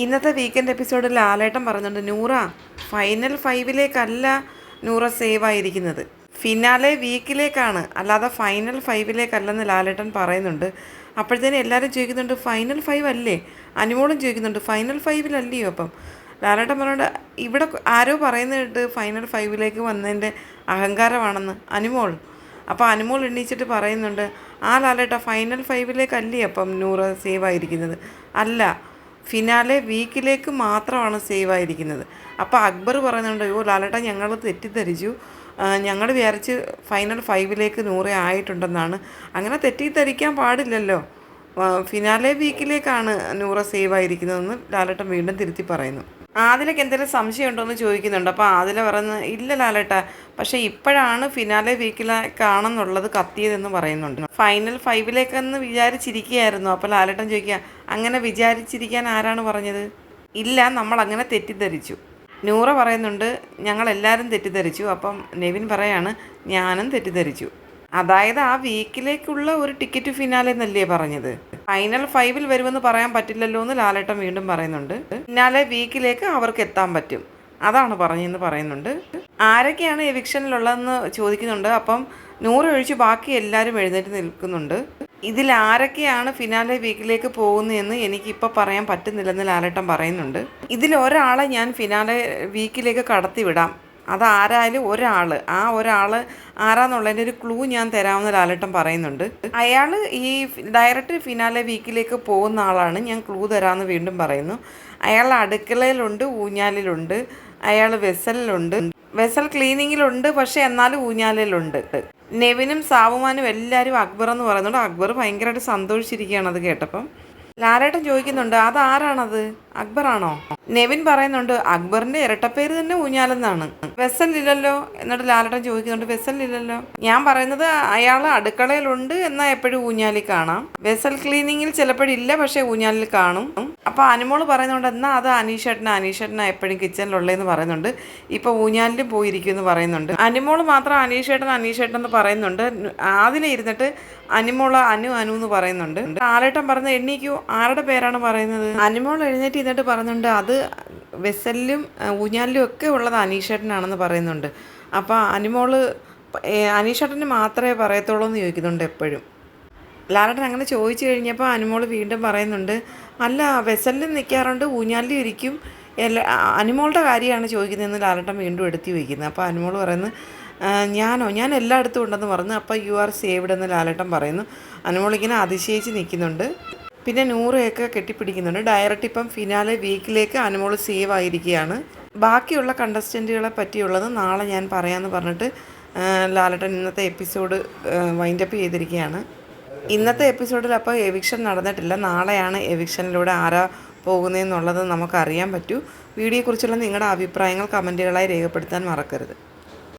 ഇന്നത്തെ വീക്കെൻഡ് എപ്പിസോഡിൽ ലാലേട്ടൻ പറയുന്നുണ്ട്, നൂറ ഫൈനൽ 5-ലേക്കല്ല നൂറ സേവ് ആയിരിക്കുന്നത്, ഫിനാലെ വീക്കിലേക്കാണ്, അല്ലാതെ ഫൈനൽ 5-ലേക്കല്ലെന്ന് ലാലേട്ടൻ പറയുന്നുണ്ട്. അപ്പോഴത്തേനും എല്ലാവരും ചോദിക്കുന്നുണ്ട്, ഫൈനൽ 5 അല്ലേ? അനുമോളും ചോദിക്കുന്നുണ്ട്, ഫൈനൽ 5-ലല്ലയോ? അപ്പം ലാലേട്ടൻ പറഞ്ഞുകൊണ്ട്, ഇവിടെ ആരോ പറയുന്നുണ്ട് ഫൈനൽ 5-ലേക്ക് വന്നതിൻ്റെ അഹങ്കാരമാണെന്ന് അനുമോൾ. അപ്പോൾ അനുമോൾ എണ്ണീച്ചിട്ട് പറയുന്നുണ്ട്, ആ ലാലേട്ട ഫൈനൽ 5-ലേക്കല്ലേ അപ്പം നൂറ് സേവ് ആയിരിക്കുന്നത്? അല്ല, ഫിനാലെ വീക്കിലേക്ക് മാത്രമാണ് സേവ് ആയിരിക്കുന്നത്. അപ്പോൾ അക്ബർ പറയുന്നുണ്ട്, അയ്യോ ലാലേട്ട ഞങ്ങൾ തെറ്റിദ്ധരിച്ചു, ഞങ്ങൾ വിചാരിച്ച് ഫൈനൽ 5-ലേക്ക് നൂറ് ആയിട്ടുണ്ടെന്നാണ്. അങ്ങനെ തെറ്റിദ്ധരിക്കാൻ പാടില്ലല്ലോ, ഫിനാലെ വീക്കിലേക്കാണ് നൂറ് സേവ് ആയിരിക്കുന്നതെന്ന് ലാലേട്ടൻ വീണ്ടും തിരുത്തി പറയുന്നു. ആദിലക്ക് എന്തെങ്കിലും സംശയം ഉണ്ടോയെന്ന് ചോദിക്കുന്നുണ്ട്. അപ്പോൾ ആദില പറയുന്നത്, ഇല്ല ലാലേട്ട, പക്ഷേ ഇപ്പോഴാണ് ഫിനാലെ വീക്കിലേക്കാണെന്നുള്ളത് കത്തിയതെന്ന് പറയുന്നുണ്ട്. ഫൈനൽ 5-ലേക്കെന്ന് വിചാരിച്ചിരിക്കുകയായിരുന്നു. അപ്പോൾ ലാലേട്ടൻ ചോദിക്കുക, അങ്ങനെ വിചാരിച്ചിരിക്കാൻ ആരാണ് പറഞ്ഞത്? ഇല്ല, നമ്മൾ അങ്ങനെ തെറ്റിദ്ധരിച്ചു. നൂറ പറയുന്നുണ്ട്, ഞങ്ങളെല്ലാവരും തെറ്റിദ്ധരിച്ചു. അപ്പം നെവിൻ പറയാണ്, ഞാനും തെറ്റിദ്ധരിച്ചു. അതായത് ആ വീക്കിലേക്കുള്ള ഒരു ടിക്കറ്റ് ഫിനാലെ എന്നല്ലേ പറഞ്ഞത്? ഫൈനൽ 5-ൽ വരുമെന്ന് പറയാൻ പറ്റില്ലല്ലോ എന്ന് ലാലേട്ടൻ വീണ്ടും പറയുന്നുണ്ട്. ഫിനാലെ വീക്കിലേക്ക് അവർക്ക് എത്താൻ പറ്റും, അതാണ് പറഞ്ഞതെന്ന് പറയുന്നുണ്ട്. ആരൊക്കെയാണ് എവിക്ഷനിലുള്ളതെന്ന് ചോദിക്കുന്നുണ്ട്. അപ്പം 100 ഒഴിച്ച് ബാക്കി എല്ലാവരും എഴുന്നേറ്റ് നിൽക്കുന്നുണ്ട്. ഇതിൽ ആരൊക്കെയാണ് ഫിനാലെ വീക്കിലേക്ക് പോകുന്നതെന്ന് എനിക്കിപ്പോൾ പറയാൻ പറ്റുന്നില്ലെന്ന് ലാലേട്ടൻ പറയുന്നുണ്ട്. ഇതിലൊരാളെ ഞാൻ ഫിനാലെ വീക്കിലേക്ക് കടത്തിവിടാം, അതാരായാലും ഒരാൾ, ആ ഒരാൾ ആരാന്നുള്ളതിൻ്റെ ഒരു ക്ലൂ ഞാൻ തരാമെന്ന് ലാലേട്ടൻ പറയുന്നുണ്ട്. അയാൾ ഈ ഡയറക്റ്റ് ഫിനാലെ വീക്കിലേക്ക് പോകുന്ന ആളാണ്, ഞാൻ ക്ലൂ തരാമെന്ന് വീണ്ടും പറയുന്നു. അയാൾ അടുക്കളയിലുണ്ട്, ഊഞ്ഞാലിലുണ്ട്, അയാൾ വെസലിലുണ്ട്, വെസൽ ക്ലീനിങ്ങിലുണ്ട്, പക്ഷേ എന്നാലും ഊഞ്ഞാലിലുണ്ട്. നെവിനും സാവുമാനും എല്ലാവരും അക്ബർ എന്ന് പറയുന്നുണ്ട്. അക്ബർ ഭയങ്കരമായിട്ട് സന്തോഷിച്ചിരിക്കുകയാണ് അത് കേട്ടപ്പം. ലാലേട്ടൻ ചോദിക്കുന്നുണ്ട്, അതാരാണത്, അക്ബറാണോ? നെവിൻ പറയുന്നുണ്ട്, അക്ബറിന്റെ ഇരട്ടപ്പേര് തന്നെ ഊഞ്ഞാലെന്നാണ്. വെസലില്ലല്ലോ. എന്നിട്ട് ലാലേട്ടൻ ചോദിക്കുന്നുണ്ട്, വെസലില്ലല്ലോ. ഞാൻ പറയുന്നത് അയാൾ അടുക്കളയിലുണ്ട്, എന്നാൽ എപ്പോഴും ഊഞ്ഞാലിൽ കാണാം. വെസൽ ക്ലീനിങ്ങിൽ ചിലപ്പോഴില്ല, പക്ഷേ ഊഞ്ഞാലിൽ കാണും. അപ്പോൾ അനുമോൾ പറയുന്നുണ്ട്, എന്നാൽ അത് അനീഷേട്ടനാ എപ്പോഴും കിച്ചണിലുള്ളതെന്ന് പറയുന്നുണ്ട്. ഇപ്പോൾ ഊഞ്ഞാലിലും പോയിരിക്കുമെന്ന് പറയുന്നുണ്ട്. അനുമോൾ മാത്രം അനീഷേട്ടൻ എന്ന് പറയുന്നുണ്ട്. അതിൽ ഇരുന്നിട്ട് അനുമോൾ അനു എന്ന് പറയുന്നുണ്ട്. ലാലേട്ടൻ പറഞ്ഞ്, എണ്ണീക്കൂ, ആരുടെ പേരാണ് പറയുന്നത്? അനുമോൾ എഴുന്നേറ്റ് ഇരുന്നിട്ട് പറയുന്നുണ്ട്, അത് വെസലിലും ഊഞ്ഞാലിലും ഒക്കെ ഉള്ളത് അനീഷേട്ടനാണെന്ന് പറയുന്നുണ്ട്. അപ്പോൾ അനുമോൾ അനീഷേട്ടന് മാത്രമേ പറയത്തുള്ളൂ എന്ന് ചോദിക്കുന്നുണ്ട് എപ്പോഴും. ലാലേട്ടൻ അങ്ങനെ ചോദിച്ചു കഴിഞ്ഞപ്പോൾ അനുമോൾ വീണ്ടും പറയുന്നുണ്ട്, അല്ല വെസലിലും നിൽക്കാറുണ്ട്, ഊഞ്ഞാലിലും ഇരിക്കും, അനുമോളുടെ കാര്യമാണ് ചോദിക്കുന്നതെന്ന് ലാലേട്ടൻ വീണ്ടും എടുത്തു വയ്ക്കുന്നത്. അപ്പോൾ അനുമോൾ പറയുന്നത്, ഞാൻ എല്ലായിടത്തും ഉണ്ടെന്ന് പറഞ്ഞു. അപ്പോൾ യു ആർ സേവ്ഡ് എന്ന് ലാലേട്ടൻ പറയുന്നു. അനുമോളിങ്ങനെ അതിശയിച്ച് നിൽക്കുന്നുണ്ട്. പിന്നെ 100 കെട്ടിപ്പിടിക്കുന്നുണ്ട്. ഡയറക്റ്റ് ഇപ്പം ഫിനാലെ വീക്കിലേക്ക് അനുമോൾ സേവ് ആയിരിക്കുകയാണ്. ബാക്കിയുള്ള കണ്ടസ്റ്റൻറ്റുകളെ പറ്റിയുള്ളത് നാളെ ഞാൻ പറയാമെന്ന് പറഞ്ഞിട്ട് ലാലേട്ടൻ ഇന്നത്തെ എപ്പിസോഡ് വൈൻഡപ്പ് ചെയ്തിരിക്കുകയാണ്. ഇന്നത്തെ എപ്പിസോഡിൽ അപ്പോൾ എവിക്ഷൻ നടന്നിട്ടില്ല. നാളെയാണ് എവിക്ഷനിലൂടെ ആരാ പോകുന്നതെന്നുള്ളത് നമുക്കറിയാൻ പറ്റൂ. വീഡിയോയെക്കുറിച്ചുള്ള നിങ്ങളുടെ അഭിപ്രായങ്ങൾ കമൻറ്റുകളായി രേഖപ്പെടുത്താൻ മറക്കരുത്.